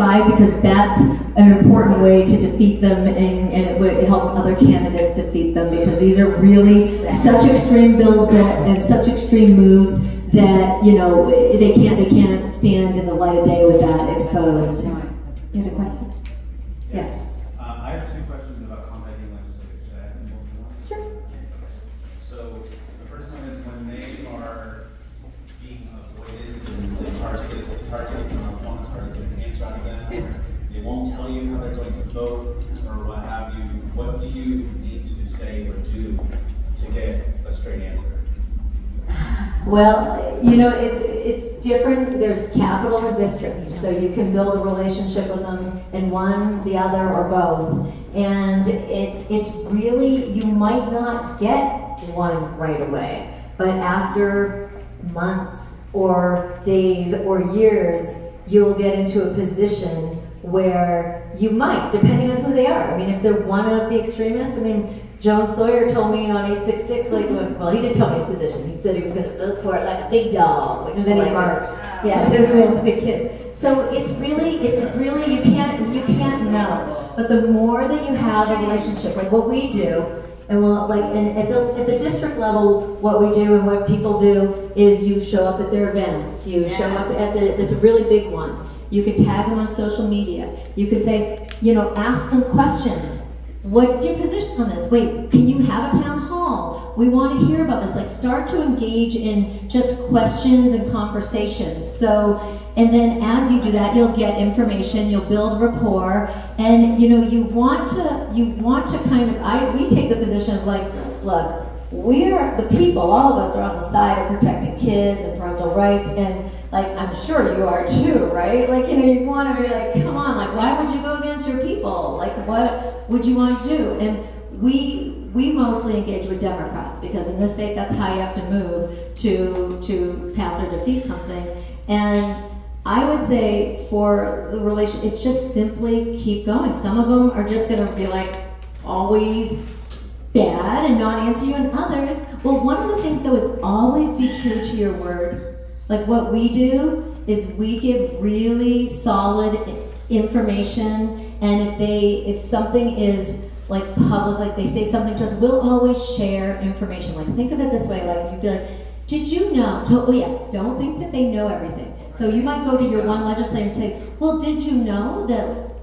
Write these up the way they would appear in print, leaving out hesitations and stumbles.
5 because that's an important way to defeat them, and it would help other candidates defeat them, because these are really such extreme bills and such extreme moves that, you know, they can't stand in the light of day with that exposed. You had a question? Yes. I have 2 questions about contacting legislators. Should I ask them both at once? Sure. So the first one is when they are being avoided, and it's hard to get an answer out of them. They won't tell you how they're going to vote or what have you. What do you need to say or do to get a straight answer? Well, you know, it's different. There's capital and district, so you can build a relationship with them in one, the other, or both. And it's really, you might not get one right away, but after months or days or years, you'll get into a position where you might, depending on who they are. I mean, if they're one of the extremists, I mean, Joan Sawyer told me on 866, like, well, he didn't tell me his position. He said he was going to vote for it like a big dog, which is like, yeah, Democrats, big kids. So it's really, you can't know. But the more that you have a relationship, like what we do, and we'll, like, and at the district level, what we do and what people do is you show up at their events. You show up at it's a really big one. You can tag them on social media. You can say, you know, ask them questions. What's your position on this? Wait, can you have a town hall? We want to hear about this. Like, start to engage in just questions and conversations. So, and then as you do that, you'll get information, you'll build rapport, and you know, you want to kind of, we take the position of like, look, we are the people, all of us are on the side of protecting kids and parental rights, and like, I'm sure you are too, right? Like, you know, you want to be like, come on, like, why would you go against your people? Like, what would you want to do? And we mostly engage with Democrats, because in this state, that's how you have to move to pass or defeat something. And I would say for the relation, it's just simply keep going. Some of them are just going to be like always bad and not answer you, and others, well, one of the things though is always be true to your word. Like what we do is we give really solid information, and if something is like public, like they say something to us, we'll always share information. Like think of it this way, like you'd be like, did you know, oh yeah, don't think that they know everything. So you might go to your one legislator and say, well, did you know that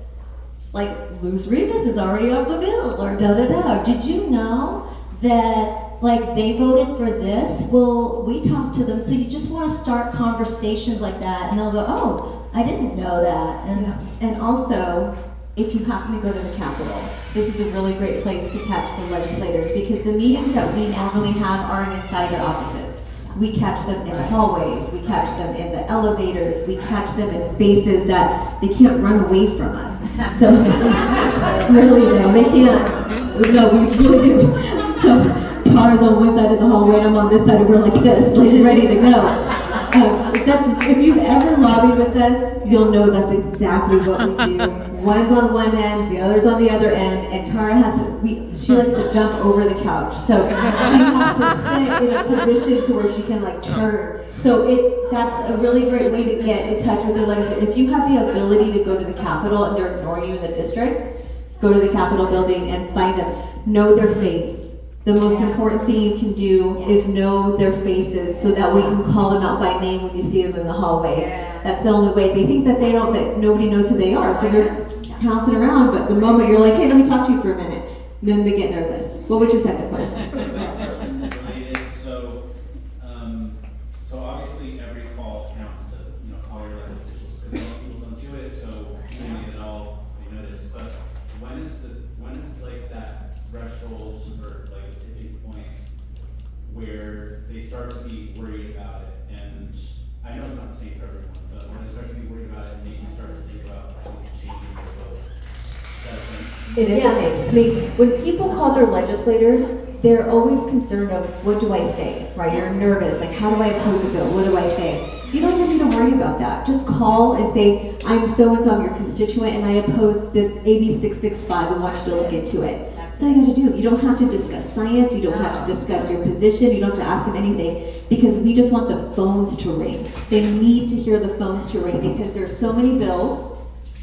like Luz Rivas is already off the bill, or da-da-da. Did you know that like they voted for this? Well, we talked to them. So you just want to start conversations like that, and they'll go, oh, I didn't know that. And also, if you happen to go to the Capitol, this is a really great place to catch the legislators, because the meetings that we normally have aren't inside their offices. We catch them in the hallways, we catch them in the elevators, we catch them in spaces that they can't run away from us. So, really though, they can't, no, we really do. So, Tara's on one side of the hallway and I'm on this side, and we're like this, like ready to go. If you've ever lobbied with us, you'll know that's exactly what we do. One's on one end, the other's on the other end, and Tara she likes to jump over the couch. So she has to sit in a position to where she can like turn. So that's a really great way to get in touch with your legislature. If you have the ability to go to the Capitol and they're ignoring you in the district, go to the Capitol building and find them. Know their face. The most important thing you can do is know their faces, so that we can call them out by name when you see them in the hallway. That's the only way. They think that that nobody knows who they are, so they're pouncing around, but the moment you're like, hey, let me talk to you for a minute, then they get nervous. What was your second question? So obviously every call counts to, call your elected officials, because most people don't do it, so you need it all, they notice. But when is like that threshold or like a tipping point where they start to be worried about it? And I know it's not the same for everyone, but when they start to be worried about it, maybe start to think about changing the vote. It is. I mean, when people call their legislators, they're always concerned of, what do I say, right? You're nervous, like, how do I oppose a bill? What do I say? You don't even need to worry about that. Just call and say, I'm so-and-so, I'm your constituent, and I oppose this AB 665 and watch the look into it. That's all you gotta do. You don't have to discuss science, you don't have to discuss your position, you don't have to ask them anything, because we just want the phones to ring. They need to hear the phones to ring, because there's so many bills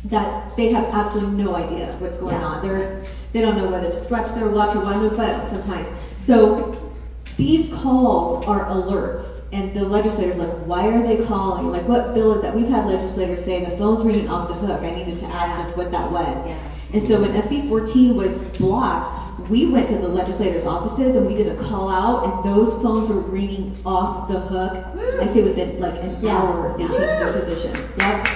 that they have absolutely no idea what's going on. They don't know whether to scratch their watch or wind their butt sometimes. So these calls are alerts, and the legislators like, why are they calling? Like, what bill is that? We've had legislators say the phone's ringing off the hook. I needed to ask what that was. And so when SB 14 was blocked, we went to the legislators' offices and we did a call out, and those phones were ringing off the hook. I'd say within like an hour they changed their position. Yep.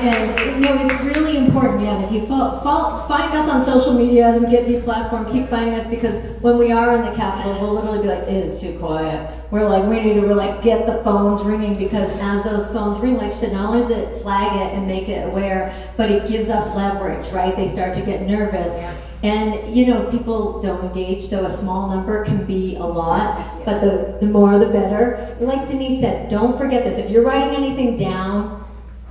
And you know, it's really important. Yeah, and if you find us on social media as we get deplatformed, keep finding us, because when we are in the Capitol, we'll literally be like, it is too quiet. We're like, get the phones ringing, because as those phones ring, like you said, not only does it flag it and make it aware, but it gives us leverage, right? They start to get nervous. And you know, people don't engage, so a small number can be a lot, but the more the better. Like Denise said, don't forget this. If you're writing anything down,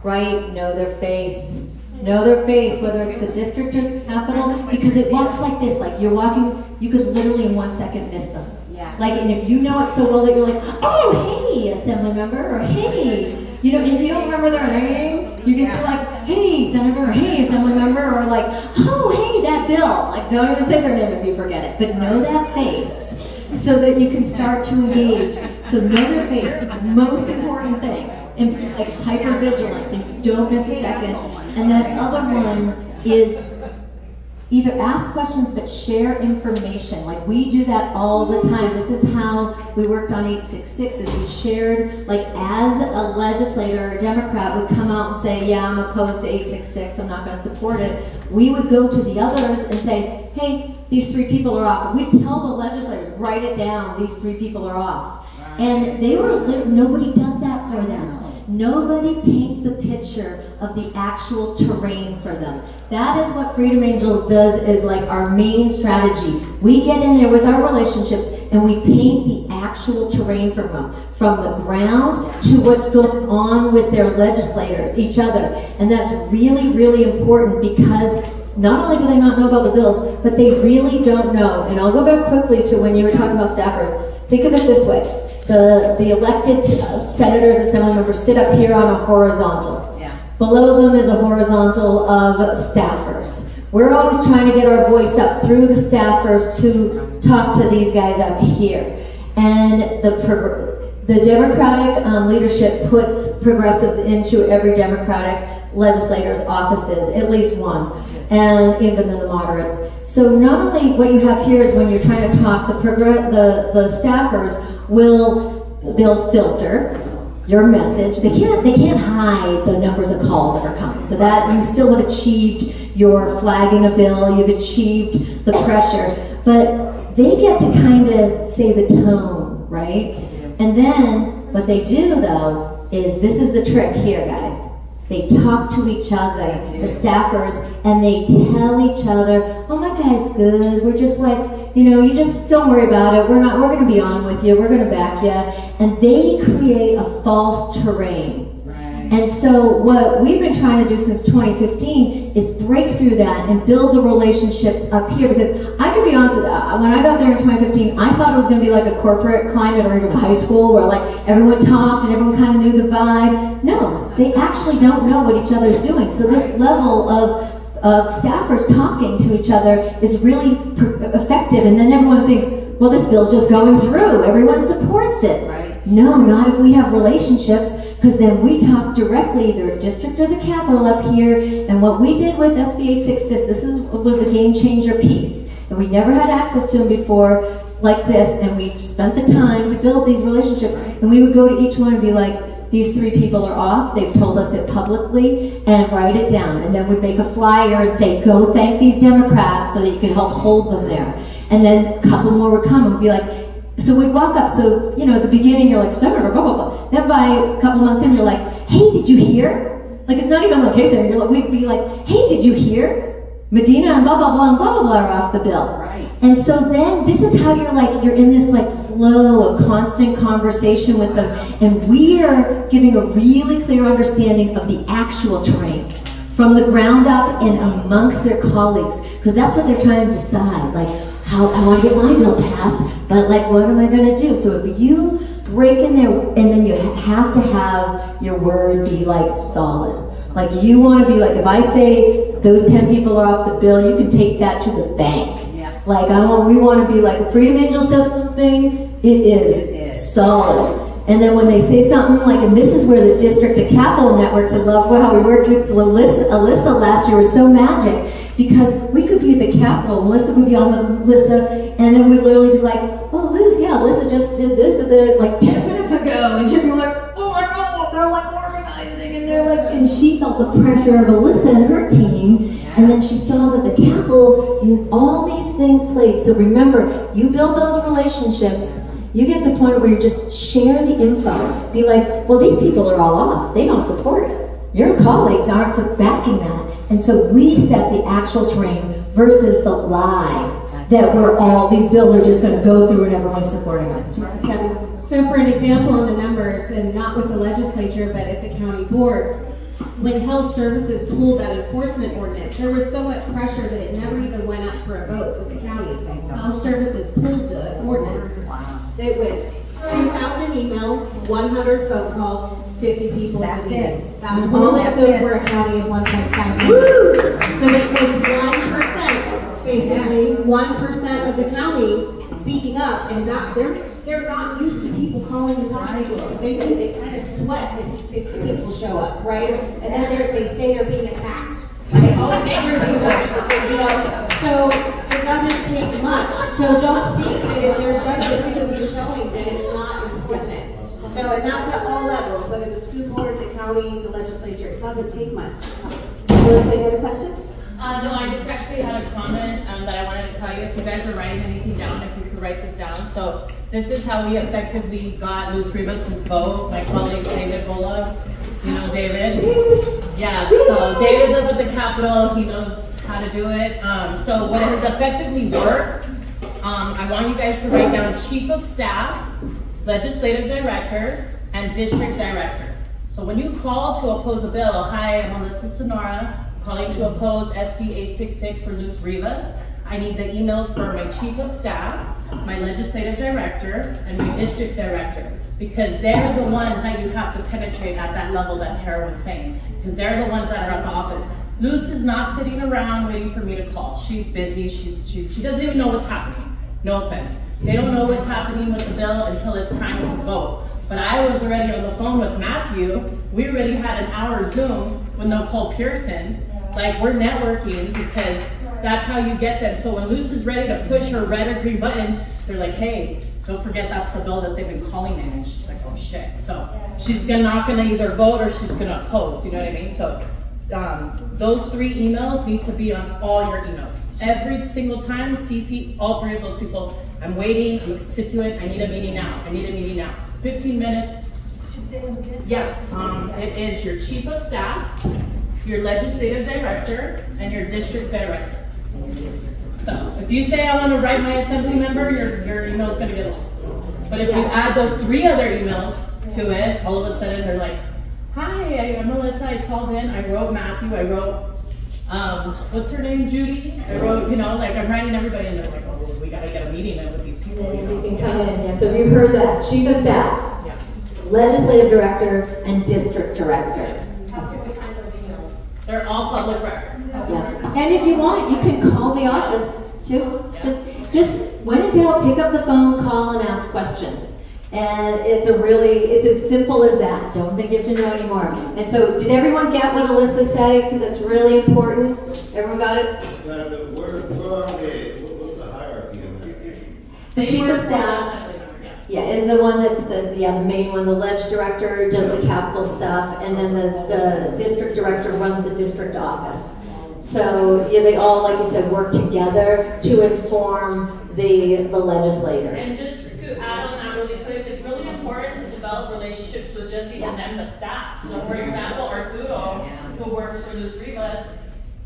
know their face. Know their face, whether it's the district or the Capitol, because it walks like this. Like you're walking, you could literally in 1 second miss them. Like, and if you know it so well that you're like, oh, hey, assembly member, or hey, you know, if you don't remember their name, you can say like, hey, senator, or hey, assembly member, or like, oh, hey, that bill. Like, don't even say their name if you forget it, but know that face so that you can start to engage. So know their face, most important thing, and like hypervigilance, so you don't miss a second. And that other one is either ask questions but share information. Like we do that all the time. This is how we worked on 866, is we shared, like as a legislator, a Democrat would come out and say, yeah, I'm opposed to 866, I'm not going to support it. We would go to the others and say, hey, these 3 people are off. We'd tell the legislators, write it down, these 3 people are off. And they were, nobody does that for them. Nobody paints the picture of the actual terrain for them. That is what Freedom Angels does, is like our main strategy. We get in there with our relationships and we paint the actual terrain for them, from the ground to what's going on with their legislator, each other. And that's really, really important, because not only do they not know about the bills, but they really don't know. And I'll go back quickly to when you were talking about staffers. Think of it this way. The elected senators, assembly members sit up here on a horizontal. Below them is a horizontal of staffers. We're always trying to get our voice up through the staffers to talk to these guys up here. And the Democratic leadership puts progressives into every Democratic legislator's offices, at least one, and even the moderates. So not only what you have here is when you're trying to talk, the staffers they'll filter your message. They can't hide the numbers of calls that are coming. So that you still have achieved your flagging a bill, you've achieved the pressure, but they get to kind of say the tone, right? And then what they do though is, this is the trick here, guys. They talk to each other, the staffers, and they tell each other, oh, my guy's good. We're just like, you know, you just don't worry about it. We're going to be on with you. We're going to back you. And they create a false terrain. And so what we've been trying to do since 2015 is break through that and build the relationships up here. Because I can be honest with you, when I got there in 2015, I thought it was going to be like a corporate climate or even high school where like everyone talked and everyone kind of knew the vibe. No, they actually don't know what each other's doing. So this level of staffers talking to each other is really effective. And then everyone thinks, well, this bill's just going through. Everyone supports it. Right. No, not if we have relationships. Because then we talk directly, either district or the Capitol up here, and what we did with SB 866, was the game changer piece. And we never had access to them before like this, and we spent the time to build these relationships, and we would go to each one and be like, these 3 people are off, they've told us it publicly, and write it down. And then we'd make a flyer and say, go thank these Democrats so that you can help hold them there. And then a couple more would come and be like, so we'd walk up, so, you know, at the beginning you're like, Senator, blah, blah, blah. Then by a couple months in, you're like, hey, did you hear? Like, it's not even like, hey, Senator, like, we'd be like, hey, did you hear? Medina and blah, blah, blah, and blah, blah, blah are off the bill. Right. And so then this is how you're in this like flow of constant conversation with them. And we are giving a really clear understanding of the actual terrain from the ground up and amongst their colleagues. Because that's what they're trying to decide. Like, how I want to get my bill passed, but like, what am I going to do? So if you break in there, and then you have to have your word be like solid. Like you want to be like, if I say those 10 people are off the bill, you can take that to the bank. Yeah. Like we want to be like, if Freedom Angel says something, it is solid. And then when they say something like, and this is where the District to Capital Networks, I love how we worked with Alyssa last year, was so magic, because we could be at the Capitol, Alyssa would be on with Alyssa, and then we'd literally be like, oh Liz, yeah, Alyssa just did this like 10 minutes ago, and she'd be like, oh my God, they're like organizing, and they're like, and she felt the pressure of Alyssa and her team, and then she saw that the Capitol, and all these things played. So remember, you build those relationships. You get to a point where you just share the info. Be like, well, these people are all off. They don't support it. Your colleagues aren't backing that. And so we set the actual terrain versus the lie that these bills are just going to go through and everyone's supporting it. So for an example on the numbers, and not with the legislature, but at the county board, when health services pulled that enforcement ordinance, there was so much pressure that it never even went up for a vote with the county. Health services pulled the ordinance. It was 2,000 emails, 100 phone calls, 50 people at the meeting. That was all it took for a county of 1.5 million. So it was 1%, basically 1% of the county speaking up, and that they're not used to people calling and talking to them. They kind of sweat if people show up, right? And then they say they're being attacked, right? All these angry people, you know. So it doesn't take much. So don't think that if there's just a few of you showing that it's not important. So, and that's at all levels, whether the school board, the county, the legislature. It doesn't take much. Melissa, you have a question? No, I just actually had a comment that I wanted to tell you. If you guys are writing anything down, if you could write this down. So this is how we effectively got Luz Rivas' vote. My colleague David Bola, you know David? Yeah, so David's up at the Capitol. He knows how to do it. So what has effectively worked, I want you guys to write down Chief of Staff, Legislative Director, and District Director. So when you call to oppose a bill, hi, I'm Alyssa Sonora, calling to oppose SB 866 for Luz Rivas. I need the emails for my Chief of Staff, my Legislative Director, and my District Director, because they're the ones that you have to penetrate at that level that Tara was saying, because they're the ones that are at the office. Luz is not sitting around waiting for me to call. She's busy, she doesn't even know what's happening. No offense. They don't know what's happening with the bill until it's time to vote. But I was already on the phone with Matthew. We already had an hour Zoom with Nicole Pearson's. Like, we're networking because that's how you get them. So when Luz is ready to push her red or green button, they're like, hey, don't forget that's the bill that they've been calling in. And she's like, oh shit. So she's not gonna either vote or she's gonna oppose, you know what I mean? So those 3 emails need to be on all your emails. Every single time, CC all 3 of those people. I'm waiting, I'm a constituent, I need a meeting now. I need a meeting now. 15 minutes. Yeah, it is your Chief of Staff, your Legislative Director, and your District Director. So if you say I want to write my assembly member, your email is going to get lost. But if you add those 3 other emails to it, all of a sudden they're like, hi, I'm Melissa, I called in, I wrote Matthew, I wrote, what's her name, Judy? I wrote, you know, like I'm writing everybody and they're like, oh, well, we got to get a meeting in with these people. You know? You can come in, yeah. So you've heard that, Chief of Staff, yeah. Legislative Director, and District Director. They're all public record. Yeah. And if you want, you can call the office too. Yeah. Just when in doubt, pick up the phone, call, and ask questions. And it's as simple as that. Don't think you have to know anymore. And so, did everyone get what Alyssa said? Because it's really important. Everyone got it? What's the hierarchy? The Chief of Staff, yeah, is the one that's the main one. The Ledge Director does the capital stuff, and then the District Director runs the district office. So yeah, they all, like you said, work together to inform the legislator. And just to add on that really quick, it's really important to develop relationships with just even them, the staff. So for example, Arturo, who works for Luz Rivas,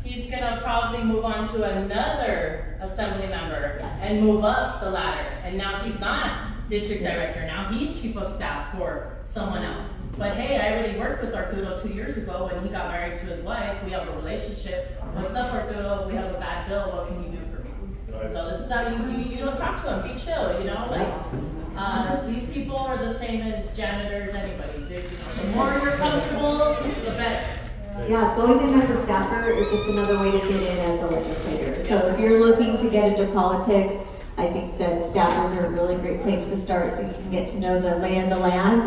he's gonna probably move on to another assembly member and move up the ladder. And now he's not district director, now he's chief of staff for someone else. But hey, I already worked with Arturo 2 years ago when he got married to his wife. We have a relationship. What's up, Arturo? We have a bad bill. What can you do for me? So this is how you don't talk to him. Be chill, you know? Like these people are the same as janitors, anybody. The more you're comfortable, the better. Yeah, going in as a staffer is just another way to get in as a legislator. So if you're looking to get into politics, I think that staffers are a really great place to start so you can get to know the lay of the land.